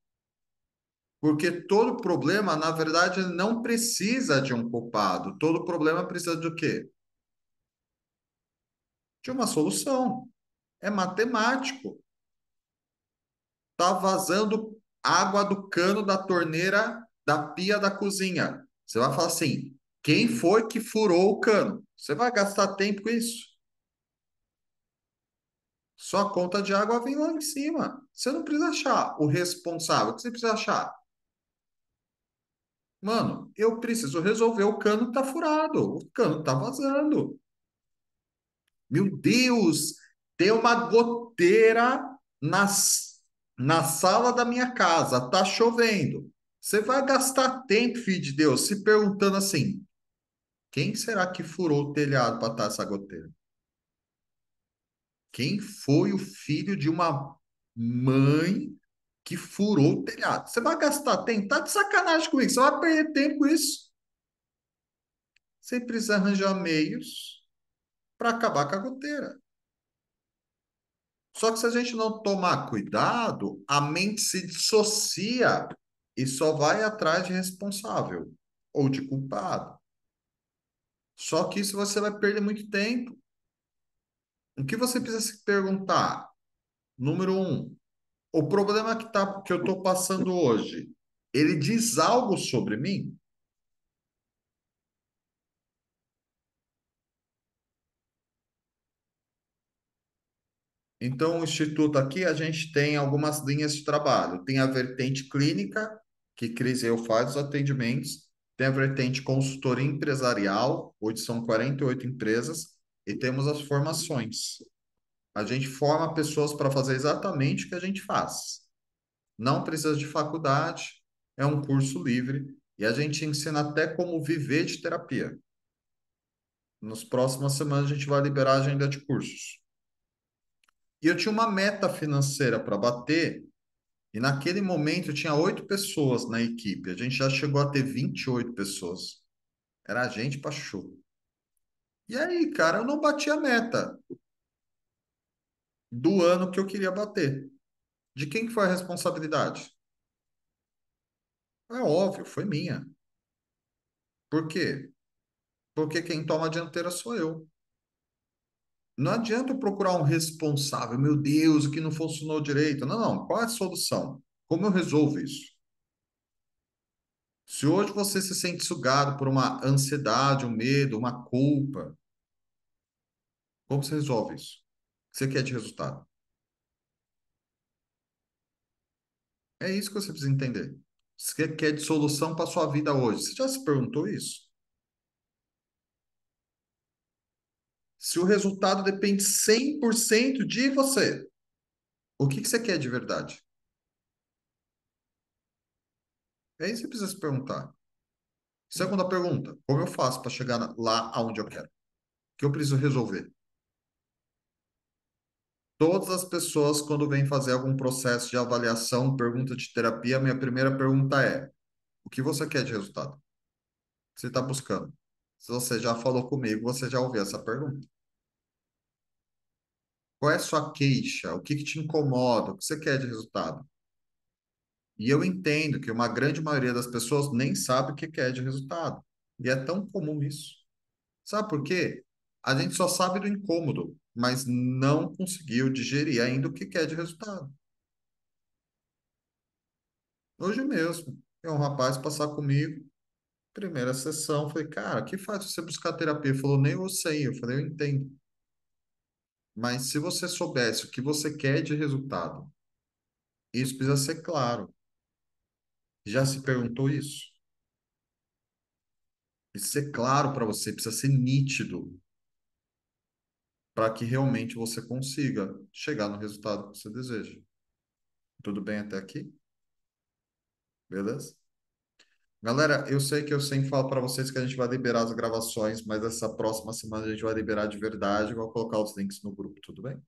Porque todo problema, na verdade, não precisa de um culpado. Todo problema precisa do quê? De uma solução. É matemático. Tá vazando água do cano da torneira da pia da cozinha. Você vai falar assim: quem foi que furou o cano? Você vai gastar tempo com isso? Sua conta de água vem lá em cima. Você não precisa achar o responsável. O que você precisa achar? Mano, eu preciso resolver o cano que tá furado. O cano tá vazando. Meu Deus, tem uma goteira nas, na sala da minha casa. Tá chovendo. Você vai gastar tempo, filho de Deus, se perguntando assim: quem será que furou o telhado para estar essa goteira? Quem foi o filho de uma mãe que furou o telhado? Você vai gastar tempo? Tá de sacanagem comigo. Você vai perder tempo com isso. Você precisa arranjar meios para acabar com a goteira. Só que se a gente não tomar cuidado, a mente se dissocia e só vai atrás de responsável ou de culpado. Só que isso você vai perder muito tempo. O que você precisa se perguntar? Número um, o problema que eu estou passando hoje, ele diz algo sobre mim? Então, o Instituto aqui, a gente tem algumas linhas de trabalho. Tem a vertente clínica, que Cris e eu faz os atendimentos. Tem a vertente consultoria empresarial, hoje são 48 empresas. E temos as formações. A gente forma pessoas para fazer exatamente o que a gente faz. Não precisa de faculdade, é um curso livre. E a gente ensina até como viver de terapia. Nas próximas semanas, a gente vai liberar a agenda de cursos. E eu tinha uma meta financeira para bater. E naquele momento eu tinha 8 pessoas na equipe. A gente já chegou a ter 28 pessoas. Era gente para show. E aí, cara, eu não bati a meta do ano que eu queria bater. De quem que foi a responsabilidade? É óbvio, foi minha. Por quê? Porque quem toma a dianteira sou eu. Não adianta eu procurar um responsável. Meu Deus, o que não funcionou direito. Não, não. Qual é a solução? Como eu resolvo isso? Se hoje você se sente sugado por uma ansiedade, um medo, uma culpa, como você resolve isso? O que você quer de resultado? É isso que você precisa entender. Você quer de solução para a sua vida hoje? Você já se perguntou isso? Se o resultado depende 100% de você, o que que você quer de verdade? É isso que você precisa se perguntar. Segunda pergunta: como eu faço para chegar lá aonde eu quero? O que eu preciso resolver? Todas as pessoas, quando vêm fazer algum processo de avaliação, pergunta de terapia, minha primeira pergunta é: o que você quer de resultado? O que você está buscando? Se você já falou comigo, você já ouviu essa pergunta. Qual é a sua queixa? O que que te incomoda? O que você quer de resultado? E eu entendo que uma grande maioria das pessoas nem sabe o que quer de resultado. E é tão comum isso. Sabe por quê? A gente só sabe do incômodo, mas não conseguiu digerir ainda o que quer de resultado. Hoje mesmo, tem um rapaz passar comigo, primeira sessão, falei, cara, o que faz você buscar terapia? Ele falou, nem eu sei. Eu falei, eu entendo. Mas se você soubesse o que você quer de resultado, isso precisa ser claro. Já se perguntou isso? Precisa ser claro para você, precisa ser nítido para que realmente você consiga chegar no resultado que você deseja. Tudo bem até aqui? Beleza? Galera, eu sei que eu sempre falo para vocês que a gente vai liberar as gravações, mas essa próxima semana a gente vai liberar de verdade. Vou colocar os links no grupo, tudo bem?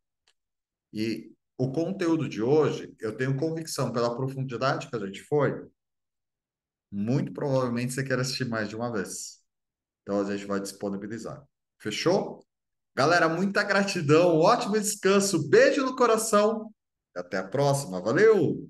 E o conteúdo de hoje, eu tenho convicção pela profundidade que a gente foi, muito provavelmente você quer assistir mais de uma vez. Então a gente vai disponibilizar. Fechou? Galera, muita gratidão, ótimo descanso, beijo no coração. Até a próxima, valeu!